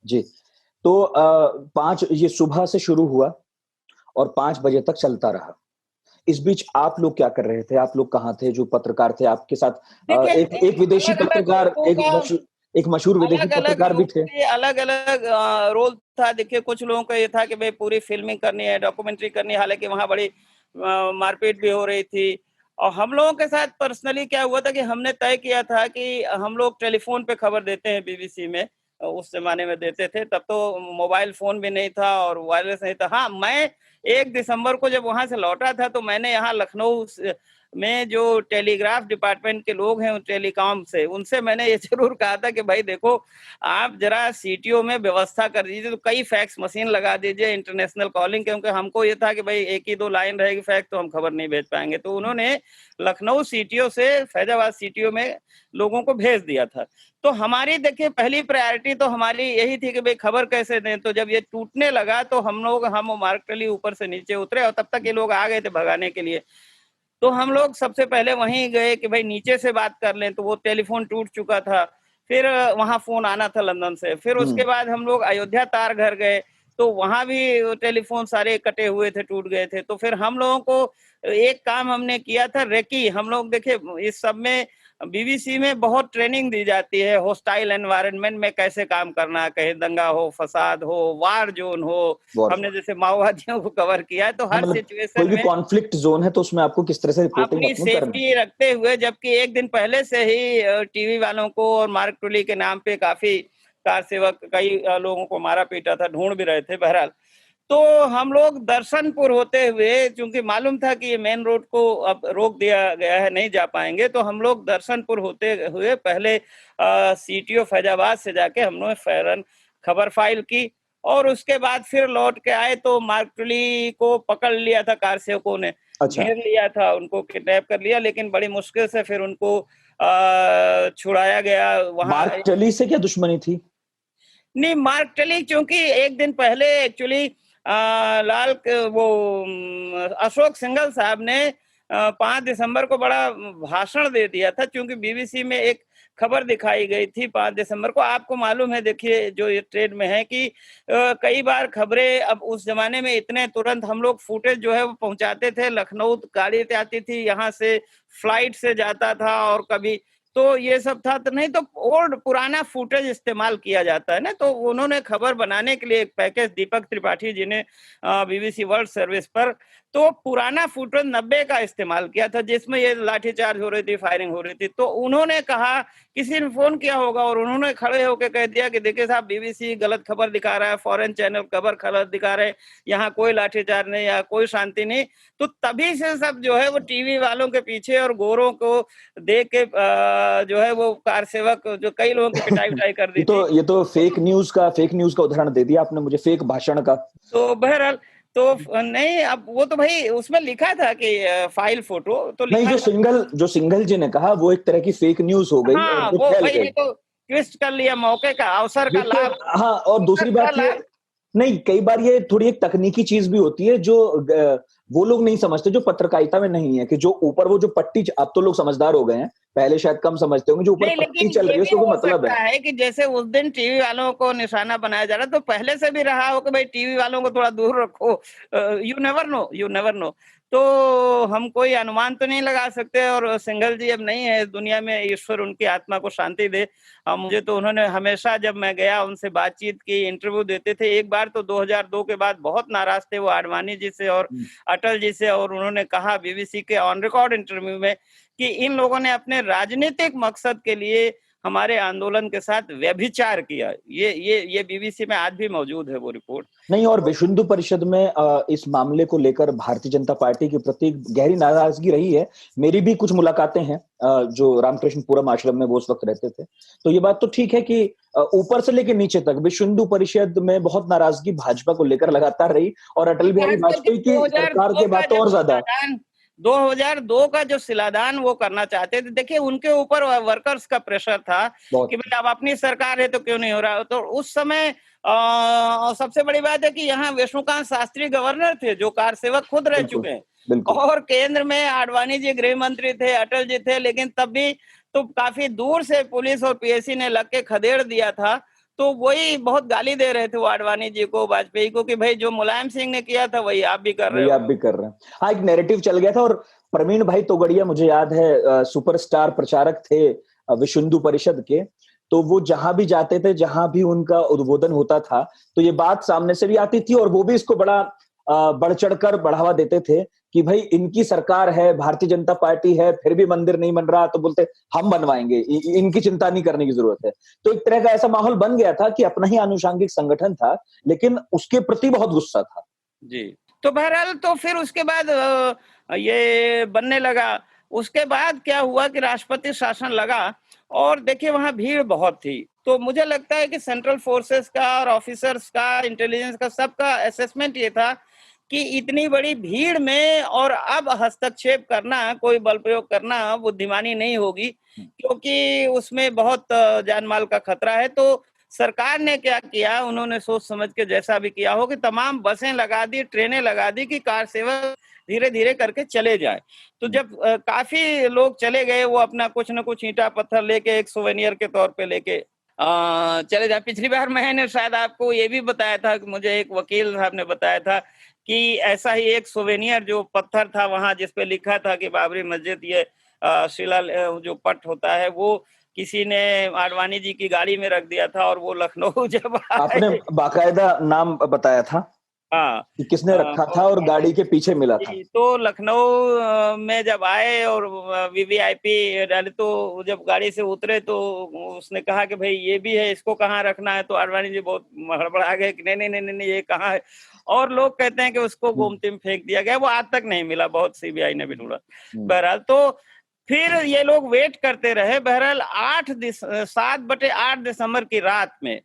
जी। तो 5 ये सुबह से शुरू हुआ और 5 बजे तक चलता रहा। इस बीच आप लोग क्या कर रहे थे? आप लोग कहाँ थे? जो पत्रकार थे आपके साथ, एक विदेशी पत्रकार, एक मशहूर विदेशी पत्रकार भी थे। अलग अलग रोल था। देखिए कुछ लोगों का ये था कि भाई पूरी फिल्मिंग करनी है, डॉक्यूमेंट्री करनी है, हालांकि वहां बड़ी मारपीट भी हो रही थी। और हम लोगों के साथ पर्सनली क्या हुआ था कि हमने तय किया था कि हम लोग टेलीफोन पे खबर देते हैं, बीबीसी में उस जमाने में देते थे, तब तो मोबाइल फोन भी नहीं था और वायरलेस नहीं था। हाँ, मैं 1 दिसंबर को जब वहां से लौटा था तो मैंने यहाँ लखनऊ में जो टेलीग्राफ डिपार्टमेंट के लोग हैं टेलीकॉम से, उनसे मैंने ये जरूर कहा था कि भाई देखो आप जरा सीटीओ में व्यवस्था कर दीजिए, तो कई फैक्स मशीन लगा दीजिए इंटरनेशनल कॉलिंग, क्योंकि हमको ये था कि भाई 1 ही 2 लाइन रहेगी फैक्स तो हम खबर नहीं भेज पाएंगे। तो उन्होंने लखनऊ सीटीओ से फैजाबाद सीटीओ में लोगों को भेज दिया था। तो हमारी देखिए पहली प्रायोरिटी तो हमारी यही थी कि भाई खबर कैसे दें। तो जब ये टूटने लगा तो हम मार्कटली ऊपर से नीचे उतरे और तब तक ये लोग आ गए थे भगाने के लिए। तो हम लोग सबसे पहले वहीं गए कि भाई नीचे से बात कर लें, तो वो टेलीफोन टूट चुका था। फिर वहां फोन आना था लंदन से। फिर उसके बाद हम लोग अयोध्या तार घर गए, तो वहां भी टेलीफोन सारे कटे हुए थे, टूट गए थे। तो फिर हम लोगों को एक काम हमने किया था, रेकी। हम लोग देखे इस सब में बीबीसी में बहुत ट्रेनिंग दी जाती है, होस्टाइल एनवायरनमेंट में कैसे काम करना, कहीं दंगा हो, फसाद हो, वार जोन हो। हमने जैसे माओवादियों को कवर किया है, तो हर सिचुएशन में कॉन्फ्लिक्ट जोन है तो उसमें आपको किस तरह से रिपोर्टिंग अपनी सेफ्टी रखते हुए, जबकि एक दिन पहले से ही टीवी वालों को और मार्क टुली के नाम पे काफी कार सेवक कई लोगों को मारा पीटा था, ढूंढ भी रहे थे। बहरहाल तो हम लोग दर्शनपुर होते हुए, क्योंकि मालूम था कि ये मेन रोड को अब रोक दिया गया है, नहीं जा पाएंगे, तो हम लोग दर्शनपुर होते हुए पहले सीटीओ फैजाबाद से जाके हम लोग फौरन खबर फाइल की और उसके बाद फिर लौट के आए तो मार्क टुली को पकड़ लिया था कार सेवकों ने, अच्छा। घेर लिया था, उनको किडनैप कर लिया, लेकिन बड़ी मुश्किल से फिर उनको छुड़ाया गया। वहां मार्क टली से क्या दुश्मनी थी? नहीं, मार्क टली क्योंकि एक दिन पहले एक्चुअली अशोक सिंघल साहब ने 5 दिसंबर को बड़ा भाषण दे दिया था, क्योंकि बीबीसी में एक खबर दिखाई गई थी 5 दिसंबर को। आपको मालूम है, देखिए जो ये ट्रेड में है कि कई बार खबरें, अब उस जमाने में इतने तुरंत हम लोग फुटेज जो है वो पहुंचाते थे, लखनऊ गाड़ी आती थी, यहाँ से फ्लाइट से जाता था, और कभी तो ये सब था, तो नहीं तो ओल्ड पुराना फुटेज इस्तेमाल किया जाता है ना। तो उन्होंने खबर बनाने के लिए एक पैकेज, दीपक त्रिपाठी जी ने बीबीसी वर्ल्ड सर्विस पर, तो पुराना फुटेज 90 का इस्तेमाल किया था, जिसमें ये लाठीचार्ज हो रही थी, फायरिंग हो रही थी। तो उन्होंने कहा, किसी ने फोन किया होगा और उन्होंने खड़े होकर कह दिया कि देखिए साहब, बीबीसी गलत खबर दिखा रहा है, फॉरेन चैनल खबर गलत दिखा रहे हैं, यहाँ कोई लाठीचार्ज नहीं, यहाँ कोई शांति नहीं। तो तभी से सब जो है वो टीवी वालों के पीछे और गोरों को देख के जो है वो कार सेवक, जो कई लोगों की पिटाई उटाई कर दी थी। ये तो फेक न्यूज का उदाहरण दे दिया आपने मुझे, फेक भाषण का। तो बहरहाल तो नहीं, अब वो तो भाई उसमें लिखा था कि फाइल फोटो तो नहीं, जो सिंघल जी ने कहा वो एक तरह की फेक न्यूज हो गई। हाँ, और वो भाई ये तो ट्विस्ट कर लिया, मौके का, अवसर का लाभ। हाँ, और दूसरी बात ये, नहीं, कई बार ये थोड़ी एक तकनीकी चीज भी होती है जो वो लोग नहीं समझते, जो पत्रकारिता में नहीं है, कि जो ऊपर वो जो पट्टी, अब तो लोग समझदार हो गए हैं, पहले शायद कम समझते होंगे, जो ऊपर पट्टी चल रही है उसको कोई मतलब है कि जैसे उस दिन टीवी वालों को निशाना बनाया जा रहा, तो पहले से भी रहा हो कि भाई टीवी वालों को थोड़ा दूर रखो। You never know. तो हम कोई अनुमान तो नहीं लगा सकते, और सिंघल जी अब नहीं है इस दुनिया में, ईश्वर उनकी आत्मा को शांति दे। मुझे तो उन्होंने हमेशा, जब मैं गया उनसे बातचीत की, इंटरव्यू देते थे, एक बार तो 2002 के बाद बहुत नाराज थे वो आडवाणी जी से और अटल जी से, और उन्होंने कहा बीबीसी के ऑन रिकॉर्ड इंटरव्यू में कि इन लोगों ने अपने राजनीतिक मकसद के लिए हमारे आंदोलन के साथ व्यभिचार किया। ये बीबीसी में आज भी मौजूद है वो रिपोर्ट। नहीं, और विश्व हिंदू परिषद में इस मामले को लेकर भारतीय जनता पार्टी के प्रति गहरी नाराजगी रही है। मेरी भी कुछ मुलाकातें हैं जो रामकृष्णपुरम आश्रम में वो उस वक्त रहते थे, तो ये बात तो ठीक है कि ऊपर से लेकर नीचे तक विश्व हिंदू परिषद में बहुत नाराजगी भाजपा को लेकर लगातार रही, और अटल बिहारी वाजपेयी की सरकार के बाद तो और ज्यादा। 2002 का जो शिलादान वो करना चाहते थे, देखिए उनके ऊपर वर्कर्स का प्रेशर था कि भाई अब अपनी सरकार है तो क्यों नहीं हो रहा। तो उस समय सबसे बड़ी बात है कि यहाँ विष्णुकांत शास्त्री गवर्नर थे, जो कार सेवक खुद रह चुके हैं, और केंद्र में आडवाणी जी गृह मंत्री थे, अटल जी थे, लेकिन तब भी तो काफी दूर से पुलिस और पीएसी ने लग के खदेड़ दिया था। तो वही बहुत गाली दे रहे थे वो आडवाणी जी को, वाजपेयी को, कि भाई जो मुलायम सिंह ने किया था वही आप भी कर रहे हो। हाँ, एक नैरेटिव चल गया था। और प्रवीण भाई तोगड़िया, मुझे याद है, सुपरस्टार प्रचारक थे विश्व हिंदू परिषद के, तो वो जहां भी जाते थे, जहां भी उनका उद्बोधन होता था, तो ये बात सामने से भी आती थी, और वो भी इसको बड़ा बढ़ चढ़कर बढ़ावा देते थे कि भाई इनकी सरकार है, भारतीय जनता पार्टी है, फिर भी मंदिर नहीं बन रहा, तो बोलते हम बनवाएंगे, इनकी चिंता नहीं करने की जरूरत है। तो एक तरह का ऐसा माहौल बन गया था कि अपना ही आनुषंगिक संगठन था, लेकिन उसके प्रति बहुत गुस्सा था। जी, तो बहरहाल तो फिर उसके बाद ये बनने लगा। उसके बाद क्या हुआ कि राष्ट्रपति शासन लगा, और देखिए वहां भीड़ बहुत थी। तो मुझे लगता है कि सेंट्रल फोर्सेस का और ऑफिसर्स का, इंटेलिजेंस का, सबका असेसमेंट ये था कि इतनी बड़ी भीड़ में और अब हस्तक्षेप करना, कोई बल प्रयोग करना बुद्धिमानी नहीं होगी, क्योंकि उसमें बहुत जान माल का खतरा है। तो सरकार ने क्या किया, उन्होंने सोच समझ के जैसा भी किया हो कि तमाम बसें लगा दी, ट्रेनें लगा दी कि कार सेवक धीरे धीरे करके चले जाए। तो जब काफी लोग चले गए, वो अपना कुछ न कुछ ईंटा पत्थर लेके, एक सोवेनियर के तौर पे लेके चले जाए। पिछली बार मैंने शायद आपको ये भी बताया था कि मुझे एक वकील साहब ने बताया था कि ऐसा ही एक सोवेनियर जो पत्थर था वहां, जिसपे लिखा था कि बाबरी मस्जिद, ये शिला जो पट होता है, वो किसी ने आडवाणी जी की गाड़ी में रख दिया था, और वो लखनऊ जब आपने बाकायदा नाम बताया था, हाँ, कि किसने रखा था और गाड़ी के पीछे मिला था। तो लखनऊ में जब आए और वीवीआईपी डाले, तो जब गाड़ी से उतरे तो उसने कहा कि भाई ये भी है, इसको कहाँ रखना है। तो आडवाणी जी बहुत हड़बड़ा गए कि नहीं ये कहाँ है, और लोग कहते हैं कि उसको गोमती में फेंक दिया गया, वो आज तक नहीं मिला, बहुत सीबीआई ने भी ढूंढा। बहरहाल तो फिर ये लोग वेट करते रहे। बहरहाल 7/8 दिसंबर की रात में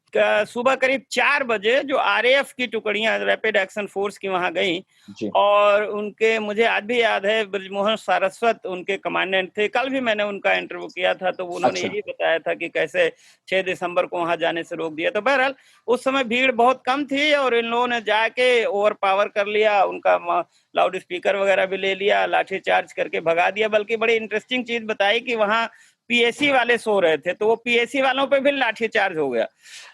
सुबह करीब 4 बजे जो आरएएफ की टुकड़ियां, रैपिड एक्शन फोर्स की, वहां गई जी। और उनके, मुझे आज भी याद है, ब्रजमोहन सारस्वत उनके कमांडेंट थे। कल भी मैंने उनका इंटरव्यू किया था, तो उन्होंने अच्छा। यही बताया था कि कैसे 6 दिसंबर को वहां जाने से रोक दिया। तो बहरहाल उस समय भीड़ बहुत कम थी और इन लोगों ने जाके ओवर पावर कर लिया, उनका लाउड स्पीकर वगैरह भी ले लिया, लाठी चार्ज करके भगा दिया। बल्कि बड़ी इंटरेस्टिंग चीज बताई कि वहां पीएसी वाले सो रहे थे, तो वो पीएसी वालों पे भी लाठी चार्ज हो गया।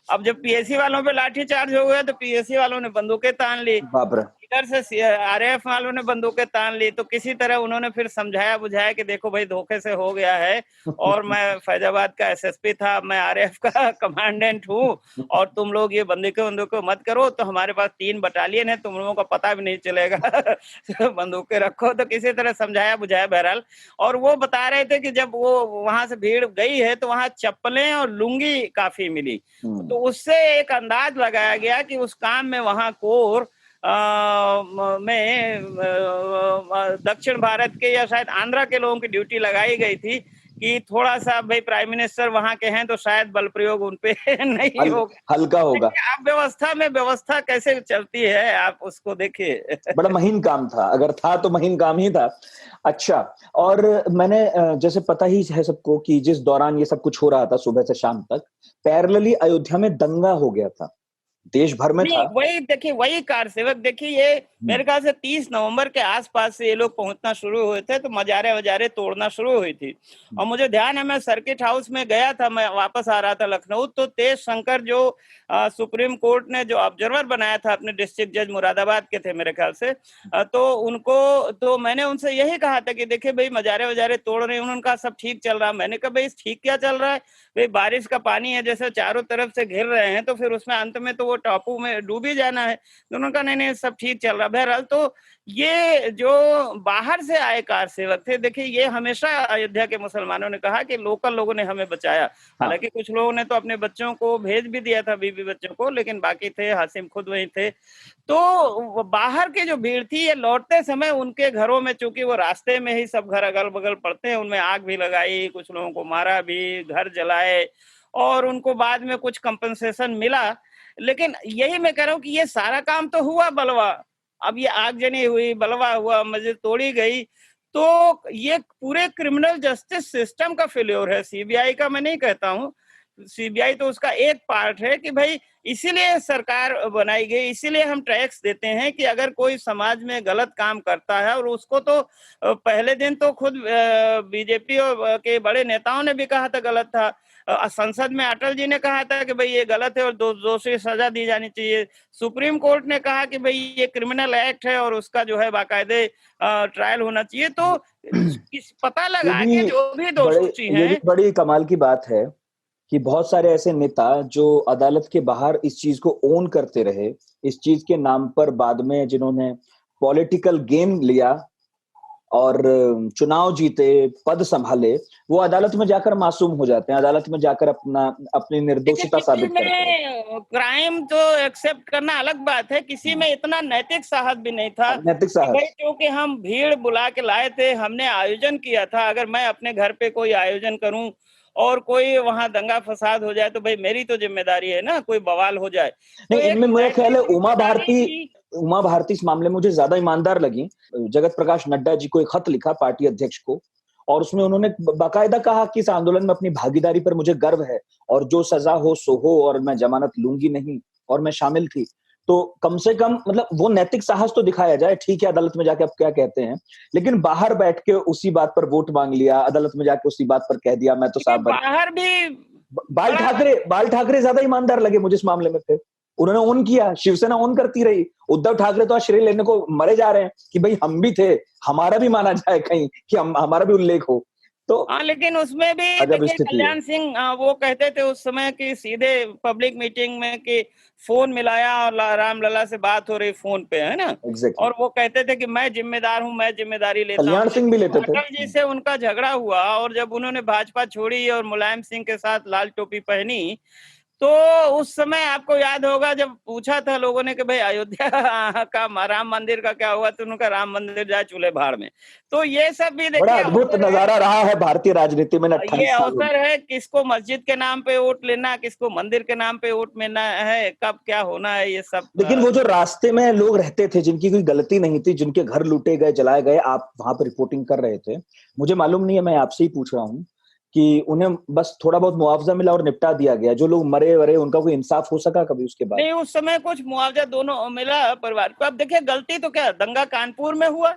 अब जब पीएसी वालों पे लाठी चार्ज हो गया तो पीएसी वालों ने बंदूकें तान ली, बाप रे। इधर से आरएएफ वालों ने बंदूकें तान ली। तो किसी तरह उन्होंने फिर समझाया बुझाया कि देखो भाई, धोखे से हो गया है और मैं फैजाबाद का एसएसपी था, मैं आरएएफ का कमांडेंट हूँ और तुम लोग ये बंदूकें मत करो। तो हमारे पास 3 बटालियन है, तुम लोगों का पता भी नहीं चलेगा, बंदूकें रखो। तो किसी तरह समझाया बुझाया बहरहाल। और वो बता रहे थे कि जब वो वहां से भीड़ गई है तो वहां चप्पलें और लुंगी काफी मिली। तो उससे एक अंदाज लगाया गया कि उस काम में वहां कोर में दक्षिण भारत के या शायद आंध्रा के लोगों की ड्यूटी लगाई गई थी कि थोड़ा सा भाई प्राइम मिनिस्टर वहां के हैं तो शायद बल प्रयोग उनपे नहीं होगा, हल्का होगा। आप व्यवस्था कैसे चलती है, आप उसको देखिए। बड़ा महीन काम था, अगर था तो महीन काम ही था। अच्छा, और मैंने जैसे पता ही है सबको कि जिस दौरान ये सब कुछ हो रहा था सुबह से शाम तक, पैरेलली अयोध्या में दंगा हो गया था, देश भर में था। वही देखिए, वही कार सेवक देखिए, ये मेरे ख्याल से 30 नवंबर के आसपास से ये लोग पहुंचना शुरू हुए थे, तो मजारे वजारे तोड़ना शुरू हुई थी। और मुझे ध्यान है, मैं सर्किट हाउस में गया था, मैं वापस आ रहा था लखनऊ, तो तेज शंकर जो सुप्रीम कोर्ट ने जो ऑब्जर्वर बनाया था, अपने डिस्ट्रिक्ट जज मुरादाबाद के थे मेरे ख्याल से, तो उनको, तो मैंने उनसे यही कहा था कि देखिए भाई, मजारे वजारे तोड़ रहे हैं। उन्होंने कहा सब ठीक चल रहा। मैंने कहा भाई ठीक क्या चल रहा है भाई, बारिश का पानी है जैसे चारों तरफ से घिर रहे हैं, तो फिर उसमें अंत में तो वो टापू में डूब ही जाना है। तो उन्होंने कहा नहीं सब ठीक चल रहा। बहरहाल तो ये जो बाहर से आए कार सेवक थे, देखिए ये हमेशा अयोध्या के मुसलमानों ने कहा कि लोकल लोगों ने हमें बचाया। हालांकि कुछ लोगों ने तो अपने बच्चों को भेज भी दिया था, बीवी बच्चों को, लेकिन बाकी थे, हासिम खुद वहीं थे। तो बाहर की जो भीड़ थी, ये लौटते समय उनके घरों में, चूंकि वो रास्ते में ही सब घर अगल बगल पड़ते हैं, उनमें आग भी लगाई, कुछ लोगों को मारा भी, घर जलाए, और उनको बाद में कुछ कंपनसेशन मिला। लेकिन यही मैं कह रहा हूँ कि ये सारा काम तो हुआ बलवा, अब ये आगजनी हुई, बलवा हुआ, मस्जिद तोड़ी गई, तो ये पूरे क्रिमिनल जस्टिस सिस्टम का फेल्योर है, सीबीआई का मैं नहीं कहता हूँ। सीबीआई तो उसका एक पार्ट है कि भाई इसीलिए सरकार बनाई गई, इसीलिए हम टैक्स देते हैं कि अगर कोई समाज में गलत काम करता है, और उसको तो पहले दिन तो खुद बीजेपी के बड़े नेताओं ने भी कहा था गलत था, संसद में अटल जी ने कहा था कि भाई ये गलत है और दोषी सजा दी जानी चाहिए, सुप्रीम कोर्ट ने कहा कि भाई ये क्रिमिनल एक्ट है और उसका जो है बाकायदे ट्रायल होना चाहिए। तो पता लगा कि जो भी दोषी हैं, ये बड़ी कमाल की बात है कि बहुत सारे ऐसे नेता जो अदालत के बाहर इस चीज को ओन करते रहे, इस चीज के नाम पर बाद में जिन्होंने पॉलिटिकल गेम लिया और चुनाव जीते, पद संभाले, वो अदालत में जाकर मासूम हो जाते हैं, अदालत में जाकर अपनी निर्दोषिता साबित करते हैं। क्राइम तो एक्सेप्ट करना अलग बात है, किसी में इतना नैतिक साहस भी नहीं था। नैतिक साहस, क्योंकि हम भीड़ बुला के लाए थे, हमने आयोजन किया था। अगर मैं अपने घर पे कोई आयोजन करूं और कोई वहां दंगा फसाद हो जाए तो भाई मेरी तो जिम्मेदारी है ना, कोई बवाल हो जाए। नहीं, इनमें मेरा ख्याल है उमा भारती इस मामले में मुझे ज्यादा ईमानदार लगी। जगत प्रकाश नड्डा जी को एक खत लिखा पार्टी अध्यक्ष को, और उसमें उन्होंने बाकायदा कहा कि इस आंदोलन में अपनी भागीदारी पर मुझे गर्व है और जो सजा हो सो हो, और मैं जमानत लूंगी नहीं, और मैं शामिल थी। तो कम से कम मतलब वो नैतिक साहस तो दिखाया जाए। ठीक है, अदालत में जाके आप क्या कहते हैं, लेकिन बाहर बैठ के उसी बात पर वोट मांग लिया, अदालत में जाके उसी बात पर कह दिया मैं तो साहब। बाहर भी बाल ठाकरे ज्यादा ईमानदार लगे मुझे इस मामले में थे। उन्होंने ओन किया, शिवसेना ओन करती रही। उद्धव ठाकरे तो आज श्रेय लेने को मरे जा रहे हैं कि भाई हम भी थे, हमारा भी माना जाए कहीं, कि हमारा भी उल्लेख हो। तो हाँ, लेकिन उसमें भी कल्याण सिंह वो कहते थे उस समय कि सीधे पब्लिक मीटिंग में कि फोन मिलाया और रामलला से बात हो रही फोन पे, है ना। और वो कहते थे कि मैं जिम्मेदार हूँ, मैं जिम्मेदारी लेता हूँ। कल्याण सिंह भी लेते थे। अटल जी से उनका झगड़ा हुआ और जब उन्होंने भाजपा छोड़ी और मुलायम सिंह के साथ लाल टोपी पहनी, तो उस समय आपको याद होगा जब पूछा था लोगों ने कि भाई अयोध्या का राम मंदिर का क्या हुआ, तो उनका राम मंदिर जाए चूल्हे भाड़ में। तो ये सब भी बड़ा देखिए अद्भुत अवसर है, नजारा रहा है भारतीय राजनीति में ये 28 सालों में। अवसर है, किसको मस्जिद के नाम पे वोट लेना, किसको मंदिर के नाम पे वोट लेना है, कब क्या होना है, ये सब लेकिन वो जो रास्ते में लोग रहते थे जिनकी कोई गलती नहीं थी, जिनके घर लूटे गए, जलाए गए, आप वहां पर रिपोर्टिंग कर रहे थे, मुझे मालूम नहीं है, मैं आपसे ही पूछ रहा हूँ कि उन्हें बस थोड़ा बहुत मुआवजा मिला और निपटा दिया गया। जो लोग मरे वरे उनका कोई इंसाफ हो सका कभी उसके बाद? नहीं, उस समय कुछ मुआवजा दोनों मिला परिवार को। अब देखिए गलती तो क्या, दंगा कानपुर में हुआ।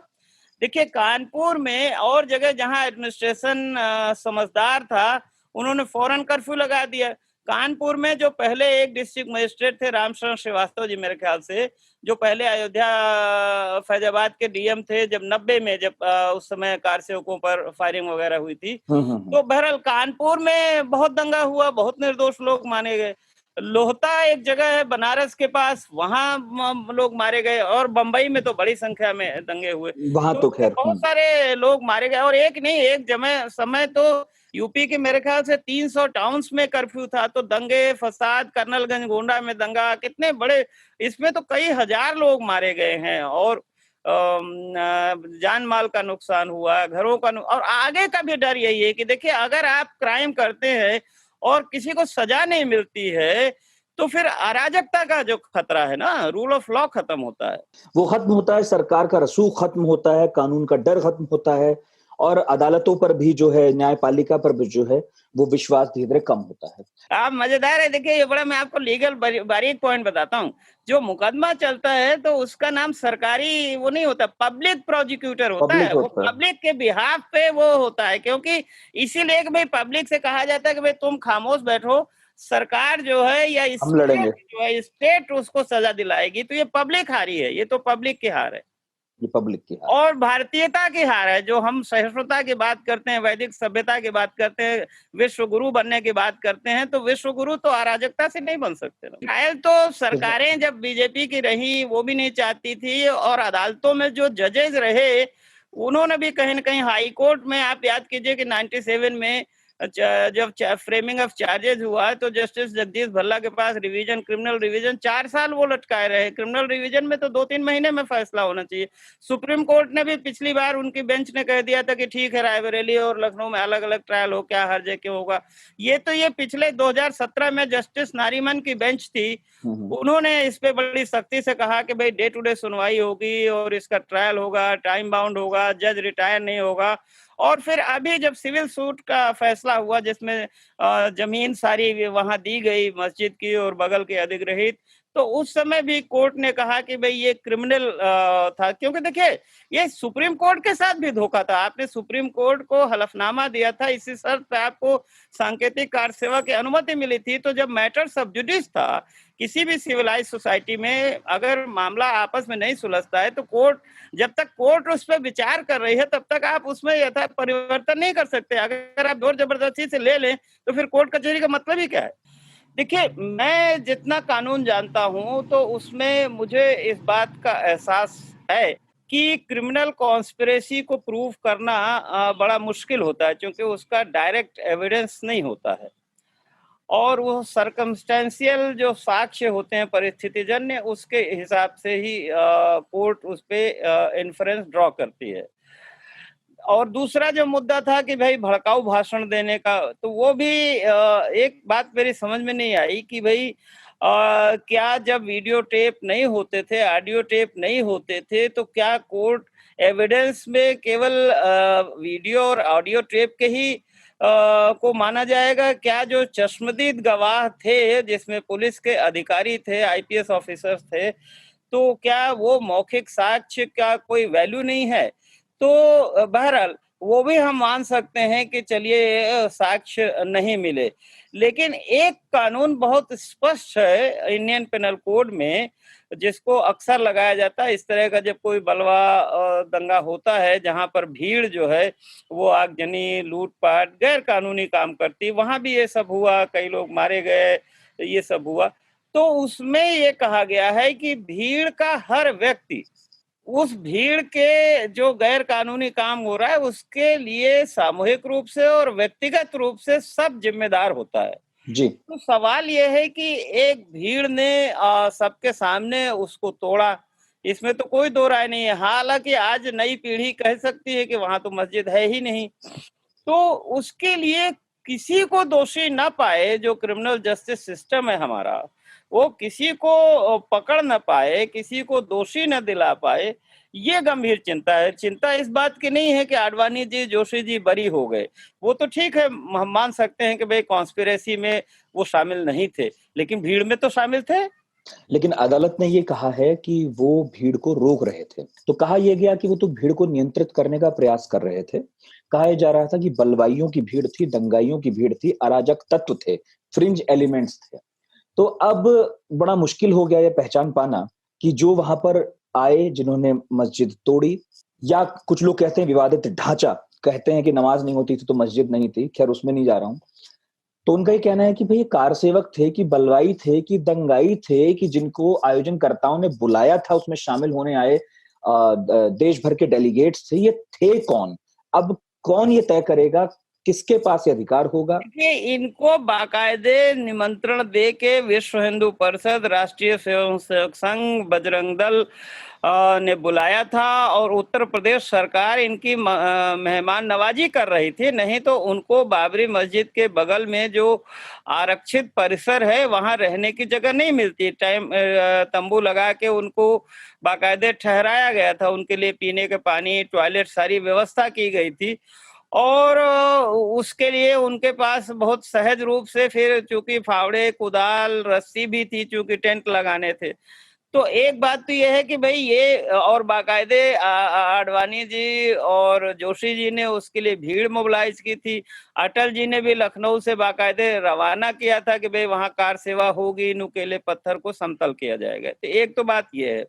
देखिए कानपुर में और जगह जहां एडमिनिस्ट्रेशन समझदार था, उन्होंने फौरन कर्फ्यू लगा दिया। कानपुर में जो पहले एक डिस्ट्रिक्ट मजिस्ट्रेट थे, रामशरण श्रीवास्तव जी मेरे ख्याल से, जो पहले अयोध्या फैजाबाद के डीएम थे, जब 90 में जब उस समय कार सेवकों पर फायरिंग वगैरह हुई थी, तो बहरहाल कानपुर में बहुत दंगा हुआ, बहुत निर्दोष लोग मारे गए। लोहता एक जगह है बनारस के पास, वहां लोग मारे गए, और बंबई में तो बड़ी संख्या में दंगे हुए। वहां तो खैर बहुत सारे लोग मारे गए, और एक नहीं, एक समय तो यूपी के मेरे ख्याल से 300 टाउन्स में कर्फ्यू था। तो दंगे फसाद, कर्नलगंज गोंडा में दंगा, कितने बड़े, इसमें तो कई हजार लोग मारे गए हैं, और जान माल का नुकसान हुआ, घरों का और आगे का भी डर यही है कि देखिए अगर आप क्राइम करते हैं और किसी को सजा नहीं मिलती है, तो फिर अराजकता का जो खतरा है ना, रूल ऑफ लॉ खत्म होता है, वो खत्म होता है, सरकार का रसूख खत्म होता है, कानून का डर खत्म होता है, और अदालतों पर भी जो है, न्यायपालिका पर भी जो है, वो विश्वास धीरे धीरे कम होता है। आप मजेदार है। देखिए ये बड़ा, मैं आपको लीगल बारीक पॉइंट बताता हूँ। जो मुकदमा चलता है तो उसका नाम सरकारी वो नहीं होता, पब्लिक प्रोसिक्यूटर होता है। वो पब्लिक के बिहाफ पे वो होता है, क्योंकि इसीलिए कि भाई पब्लिक से कहा जाता है कि भाई तुम खामोश बैठो, सरकार जो है या स्टेट उसको सजा दिलाएगी। तो ये पब्लिक हारी है, ये तो पब्लिक की हार है, ये पब्लिक की हार और भारतीयता की हार है। जो हम सहिष्णुता की बात करते हैं, वैदिक सभ्यता की बात करते हैं, विश्व गुरु बनने की बात करते हैं, तो विश्व गुरु तो अराजकता से नहीं बन सकते ना। ट्रायल तो सरकारें जब बीजेपी की रही वो भी नहीं चाहती थी, और अदालतों में जो जजेस रहे उन्होंने भी कहीं ना कहीं, हाई कोर्ट में आप याद कीजिए कि 97 में जब फ्रेमिंग ऑफ चार्जेस हुआ तो जस्टिस जगदीश भल्ला के पास रिवीजन, क्रिमिनल रिवीजन 4 साल वो लटकाए रहे। क्रिमिनल रिवीजन में तो 2-3 महीने में फैसला होना चाहिए। सुप्रीम कोर्ट ने भी पिछली बार, उनकी बेंच ने कह दिया था कि ठीक है, रायबरेली और लखनऊ में अलग अलग ट्रायल हो, क्या हर्ज है, क्यों होगा। ये पिछले 2017 में जस्टिस नारीमन की बेंच थी, उन्होंने इस पे बड़ी सख्ती से कहा कि भाई डे टू डे सुनवाई होगी और इसका ट्रायल होगा, टाइम बाउंड होगा, जज रिटायर नहीं होगा। और फिर अभी जब सिविल सूट का फैसला हुआ, जिसमें जमीन सारी वहां दी गई मस्जिद की और बगल के अधिग्रहित, तो उस समय भी कोर्ट ने कहा कि भाई ये क्रिमिनल था, क्योंकि देखिए ये सुप्रीम कोर्ट के साथ भी धोखा था। आपने सुप्रीम कोर्ट को हलफनामा दिया था, इसी शर्त पे आपको सांकेतिक कार्य सेवा की अनुमति मिली थी। तो जब मैटर सब जुडिस था, किसी भी सिविलाइज सोसाइटी में अगर मामला आपस में नहीं सुलझता है, तो कोर्ट, जब तक कोर्ट उस पर विचार कर रही है, तब तक आप उसमें यथा परिवर्तन नहीं कर सकते। अगर आप जोर जबरदस्ती से ले लें तो फिर कोर्ट कचहरी का मतलब ही क्या है। देखिए मैं जितना कानून जानता हूं, तो उसमें मुझे इस बात का एहसास है कि क्रिमिनल कॉन्स्पिरेसी को प्रूव करना बड़ा मुश्किल होता है, क्योंकि उसका डायरेक्ट एविडेंस नहीं होता है, और वो सर्कमस्टेंशियल जो साक्ष्य होते हैं परिस्थितिजन्य, उसके हिसाब से ही कोर्ट उस पे इन्फरेंस ड्रॉ करती है। और दूसरा जो मुद्दा था कि भाई भड़काऊ भाषण देने का, तो वो भी एक बात मेरी समझ में नहीं आई कि भाई क्या जब वीडियो टेप नहीं होते थे, ऑडियो टेप नहीं होते थे, तो क्या कोर्ट एविडेंस में केवल वीडियो और ऑडियो टेप के ही को माना जाएगा? क्या जो चश्मदीद गवाह थे, जिसमें पुलिस के अधिकारी थे, आईपीएस ऑफिसर्स थे, तो क्या वो मौखिक साक्ष्य का कोई वैल्यू नहीं है? तो बहरहाल वो भी हम मान सकते हैं कि चलिए साक्ष्य नहीं मिले, लेकिन एक कानून बहुत स्पष्ट है इंडियन पेनल कोड में, जिसको अक्सर लगाया जाता है इस तरह का, जब कोई बलवा दंगा होता है जहां पर भीड़ जो है वो आगजनी, लूटपाट, गैर कानूनी काम करती, वहां भी ये सब हुआ, कई लोग मारे गए, ये सब हुआ। तो उसमें ये कहा गया है कि भीड़ का हर व्यक्ति, उस भीड़ के जो गैर कानूनी काम हो रहा है उसके लिए सामूहिक रूप से और व्यक्तिगत रूप से सब जिम्मेदार होता है। जी। तो सवाल ये है कि एक भीड़ ने सबके सामने उसको तोड़ा, इसमें तो कोई दो राय नहीं है। हालांकि आज नई पीढ़ी कह सकती है कि वहां तो मस्जिद है ही नहीं, तो उसके लिए किसी को दोषी ना पाए, जो क्रिमिनल जस्टिस सिस्टम है हमारा, वो किसी को पकड़ न पाए, किसी को दोषी न दिला पाए, ये गंभीर चिंता है। चिंता इस बात की नहीं है कि आडवाणी जी, जोशी जी बरी हो गए, वो तो ठीक है, हम मान सकते हैं कि भाई कॉन्स्पिरेसी में वो शामिल नहीं थे, लेकिन भीड़ में तो शामिल थे। लेकिन अदालत ने ये कहा है कि वो भीड़ को रोक रहे थे। तो कहा यह गया कि वो तो भीड़ को नियंत्रित करने का प्रयास कर रहे थे। कहा जा रहा था कि बलवाइयों की भीड़ थी, दंगाइयों की भीड़ थी, अराजक तत्व थे, फ्रिंज एलिमेंट्स थे। तो अब बड़ा मुश्किल हो गया ये पहचान पाना कि जो वहां पर आए, जिन्होंने मस्जिद तोड़ी, या कुछ लोग कहते हैं विवादित ढांचा, कहते हैं कि नमाज नहीं होती थी तो मस्जिद नहीं थी, खैर उसमें नहीं जा रहा हूं। तो उनका ये कहना है कि भाई कार सेवक थे कि बलवाई थे कि दंगाई थे, कि जिनको आयोजनकर्ताओं ने बुलाया था उसमें शामिल होने आए देश भर के डेलीगेट्स थे, ये थे कौन? अब कौन ये तय करेगा किसके पास ये अधिकार होगा? देखिए, इनको बाकायदे निमंत्रण दे के विश्व हिंदू परिषद, राष्ट्रीय स्वयंसेवक संघ, बजरंग दल ने बुलाया था, और उत्तर प्रदेश सरकार इनकी मेहमान नवाजी कर रही थी। नहीं तो उनको बाबरी मस्जिद के बगल में जो आरक्षित परिसर है वहां रहने की जगह नहीं मिलती। तंबू लगा के उनको बाकायदे ठहराया गया था, उनके लिए पीने के पानी, टॉयलेट, सारी व्यवस्था की गई थी। और उसके लिए उनके पास बहुत सहज रूप से फिर चूंकि फावड़े, कुदाल, रस्सी भी थी, चूंकि टेंट लगाने थे। तो एक बात तो यह है कि भाई ये, और बाकायदे आडवाणी जी और जोशी जी ने उसके लिए भीड़ मोबिलाइज की थी। अटल जी ने भी लखनऊ से बाकायदे रवाना किया था कि भाई वहां कार सेवा होगी, नुकेले पत्थर को समतल किया जाएगा। तो एक तो बात ये है।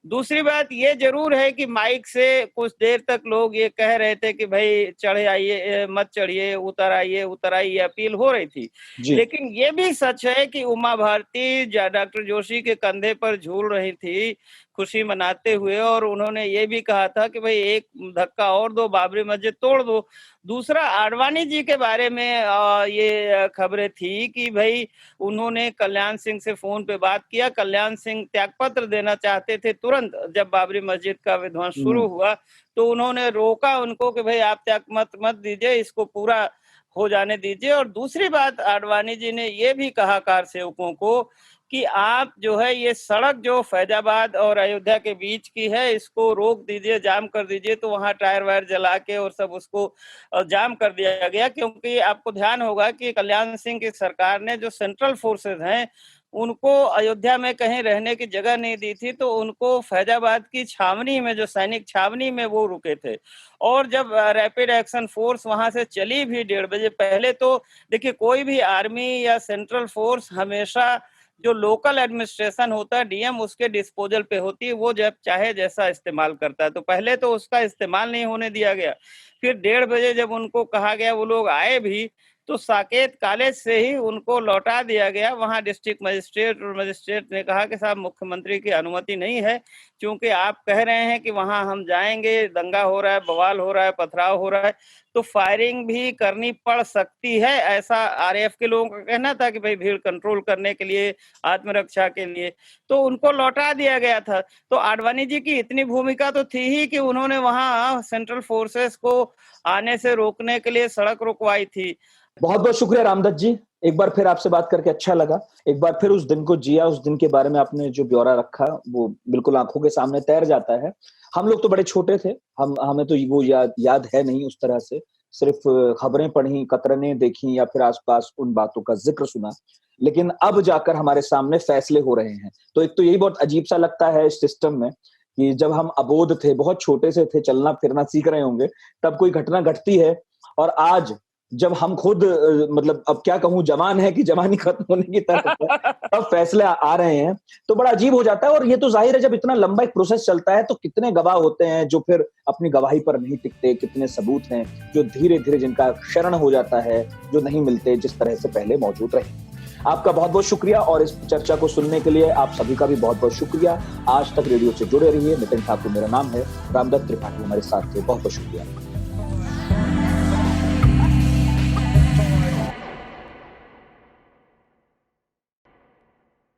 दूसरी बात ये जरूर है कि माइक से कुछ देर तक लोग ये कह रहे थे कि भाई चढ़े आइए, मत चढ़िए, उतर आइए, अपील हो रही थी। लेकिन ये भी सच है कि उमा भारती डॉक्टर जोशी के कंधे पर झूल रही थी खुशी मनाते हुए, और उन्होंने ये भी कहा था कि भाई एक धक्का और दो, बाबरी मस्जिद तोड़ दो। दूसरा, आडवाणी जी के बारे में ये खबरें थी कि भाई उन्होंने कल्याण सिंह से फोन पे बात किया। कल्याण सिंह त्यागपत्र देना चाहते थे तुरंत जब बाबरी मस्जिद का विध्वंस शुरू हुआ, तो उन्होंने रोका उनको कि भाई आप त्याग मत दीजिए, इसको पूरा हो जाने दीजिए। और दूसरी बात, आडवाणी जी ने ये भी कहा कार सेवकों को कि आप जो है ये सड़क जो फैजाबाद और अयोध्या के बीच की है, इसको रोक दीजिए, जाम कर दीजिए। तो वहां टायर वायर जला के और सब उसको जाम कर दिया गया, क्योंकि आपको ध्यान होगा कि कल्याण सिंह की सरकार ने जो सेंट्रल फोर्सेस हैं उनको अयोध्या में कहीं रहने की जगह नहीं दी थी, तो उनको फैजाबाद की छावनी में, जो सैनिक छावनी में वो रुके थे। और जब रैपिड एक्शन फोर्स वहां से चली भी 1:30 बजे, पहले तो देखिए कोई भी आर्मी या सेंट्रल फोर्स हमेशा जो लोकल एडमिनिस्ट्रेशन होता है, डीएम, उसके डिस्पोजल पे होती है, वो जब चाहे जैसा इस्तेमाल करता है। तो पहले तो उसका इस्तेमाल नहीं होने दिया गया। फिर 1:30 बजे जब उनको कहा गया, वो लोग आए भी, तो साकेत कॉलेज से ही उनको लौटा दिया गया। वहां डिस्ट्रिक्ट मजिस्ट्रेट ने कहा कि साहब मुख्यमंत्री की अनुमति नहीं है, क्योंकि आप कह रहे हैं कि वहां हम जाएंगे, दंगा हो रहा है, बवाल हो रहा है, पथराव हो रहा है, तो फायरिंग भी करनी पड़ सकती है। ऐसा आरएएफ के लोगों का कहना था कि भाई भीड़ कंट्रोल करने के लिए, आत्मरक्षा के लिए, तो उनको लौटा दिया गया था। तो आडवाणी जी की इतनी भूमिका तो थी ही कि उन्होंने वहां सेंट्रल फोर्सेस को आने से रोकने के लिए सड़क रुकवाई थी। बहुत बहुत शुक्रिया रामदत्त जी, एक बार फिर आपसे बात करके अच्छा लगा। एक बार फिर उस दिन को जिया, उस दिन के बारे में आपने जो ब्यौरा रखा वो बिल्कुल आंखों के सामने तैर जाता है। हम लोग तो बड़े छोटे थे, हमें तो वो याद है नहीं उस तरह से, सिर्फ खबरें पढ़ी, कतरने देखी या फिर आसपास उन बातों का जिक्र सुना। लेकिन अब जाकर हमारे सामने फैसले हो रहे हैं, तो एक तो यही बहुत अजीब सा लगता है इस सिस्टम में कि जब हम अबोध थे, बहुत छोटे से थे, चलना फिरना सीख रहे होंगे, तब कोई घटना घटती है, और आज जब हम खुद मतलब अब क्या कहूं, जवान है कि जवानी खत्म होने की तरफ है, तब फैसले आ रहे हैं, तो बड़ा अजीब हो जाता है। और ये तो जाहिर है, जब इतना लंबा एक प्रोसेस चलता है तो कितने गवाह होते हैं जो फिर अपनी गवाही पर नहीं टिकते, कितने सबूत हैं जो धीरे धीरे जिनका क्षरण हो जाता है, जो नहीं मिलते जिस तरह से पहले मौजूद रहे। आपका बहुत बहुत शुक्रिया, और इस चर्चा को सुनने के लिए आप सभी का भी बहुत बहुत शुक्रिया। आज तक रेडियो से जुड़े रहिए। नितिन ठाकुर मेरा नाम है, रामदत्त त्रिपाठी हमारे साथ थे, बहुत बहुत शुक्रिया।